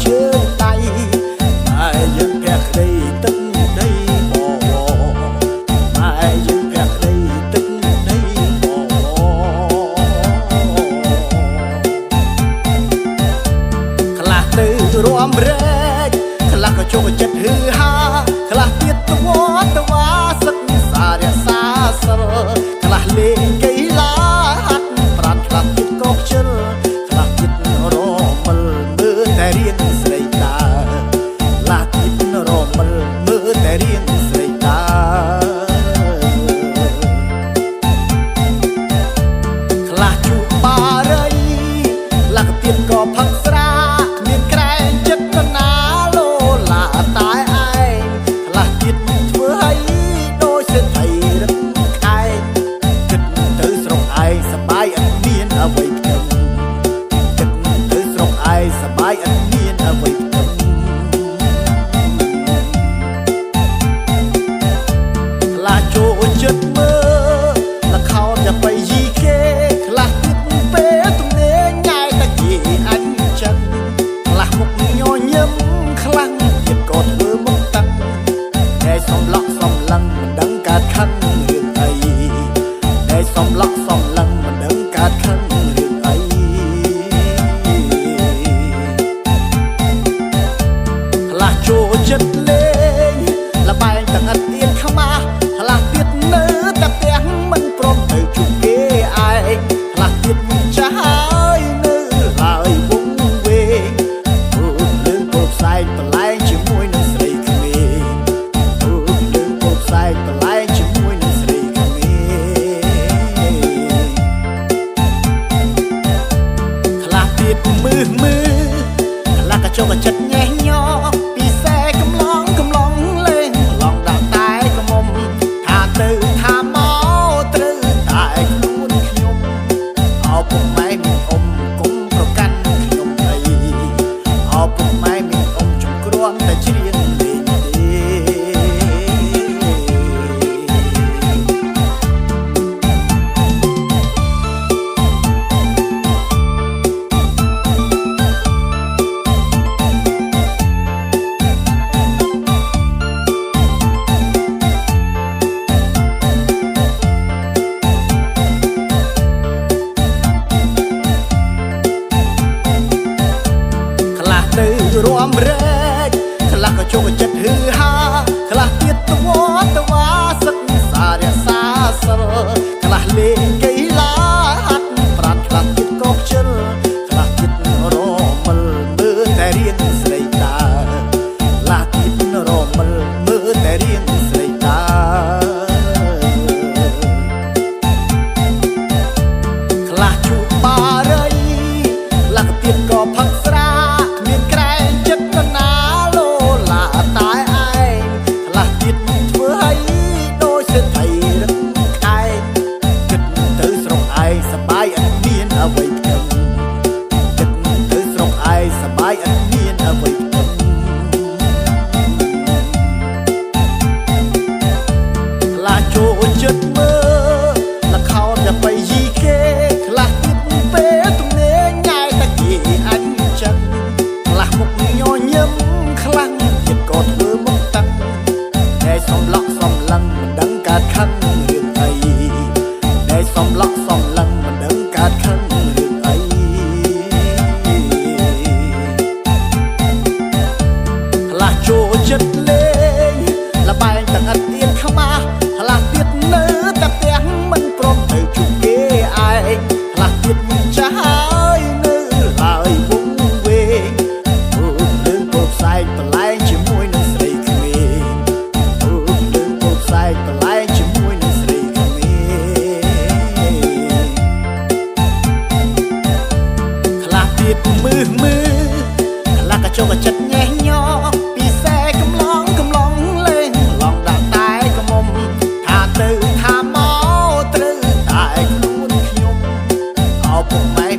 ជើងដៃតែយើងព្រះក្តីទឹកដីបតែយើងព្រះក្តីទឹកដីបខ្លះទៅរួមរែកខ្លះក៏ជោគចិត្តហឺហាខ្លះទៀតទៅវត្តវាសឹកសារសាសិលខ្លះលេងកីឡាហាត់ប្រាត់ខ្លះទៀតក៏ខ្ជិលខ្លះទៀតរមលមើលតែរៀនស្រីតាខ្លះទៀតរមលមើលតែរៀនស្រីតាខ្លះជួបបារីខ្លះទៀតក៏ផឹកស្រាមានក្រែងចិត្តណាលោឡាតែឯងខ្លះទៀតធ្វើឲ្យដូចសេដ្ឋីរឹកខែងគិតទៅស្រុកឯងសប្បាយអត់មានអ្វីផ្ទឹមគិតទៅស្រុកឯងសប្បាយអត់មានអ្វីផ្ទឹមខ្លះចូលចិត្តមើលល្ខោនតែបៃយីគេខ្លះទៀតពេលទំនេរញ៉ែតែគេអញចឹងខ្លះមុខញញឹមខ្លះទៀតក៏ធ្វើមុខតាំងតែសំឡក់សំឡឹងមិនដឹងកើតខឹងរឿងអីតែសំឡក់សំឡឹងមិនដឹងកើតខឹងរឿងអីខ្លះចូលចិត្តលេងលបែងទាំងអត់ទៀនខ្មាស់ខ្លះទៀតនៅតែផ្ទះមិនព្រមទៅជួបគេឯងខ្លះទៀតចាស់ហើយនៅឡើយវងវែងលើងពោលផ្សែងបន្លែងជាមួយនឹងស្រីក្មេងលើងពោលផ្សែងបន្លែងជាមួយនឹងស្រីក្មេងខ្លះទៀតមើលខ្លះក៏ចូលក៏ចិត្តញ៉េះញ័រពីសែកំឡងលេងឡងដាក់តែកមុំថាទៅថាមកត្រូវតែខ្លួនខ្ញុំអោពុកម៉ែមានអ៊ំគុំប្រកាន់ខ្ញុំអីអោពុកម៉ែមានអ៊ំជំគ្រាន់តែច្រៀងលេងទេខ្លះទៅរួមរែកខ្លះក៏ជោគចិត្តហឺហាខ្លះទៀតទៅវត្តវាសឹកសារសាសិលខ្លះលេងកីឡាហាត់ប្រាត់ខ្លះទៀតក៏ខ្ជិលខ្លះទៀតរមលមើលតែរៀនស្រីតាខ្លះទៀតរមលមើលតែរៀនស្រីតាខ្លះជួបបារីខ្លះទៀតក៏ផឹកស្រាមានក្រែងចិត្តណាលោឡាតែឯងខ្លះទៀតធ្វើឲ្យដូចសេដ្ឋីរឹកខែងគិតទៅស្រុកឯងសប្បាយអត់មានអ្វីផ្ទឹមគិតទៅស្រុកឯងសប្បាយអត់មានអ្វីផ្ទឹមខ្លះចូលចិត្តមើលល្ខោនតែបៃយីគេខ្លះទៀតពេលទំនេរញ៉ែតែគេអញចឹងខ្លះមុខញញឹមខ្លះទៀតក៏ធ្វើមុខតាំងតែសំឡក់សំឡឹងមិនដឹងកើតខឹងរឿងអីតែសំឡក់សំឡឹងមិនដឹងកើតខឹងរឿងអីខ្លះចូលចិត្តលេងលបែងទាំងអត់ទៀនខ្មាស់ខ្លះទៀតនៅតែផ្ទះមិនព្រមទៅជួបគេឯងខ្លះទៀតចាស់ហើយនៅឡើយវងវែងលើងពោលផ្សែងបន្លែងជាមួយនឹងស្រីក្មេងលើងពោលផ្សែងបន្លែងជាមួយនឹងស្រីក្មេងខ្លះទៀតមើលខ្លះក៏ចូលក៏ចិត្តញ៉េះញ័រពីសែកំឡងលេងឡងដាក់តែកមុំថាទៅថាមកត្រូវតែខ្លួនខ្ញុំអោពុកម៉ែ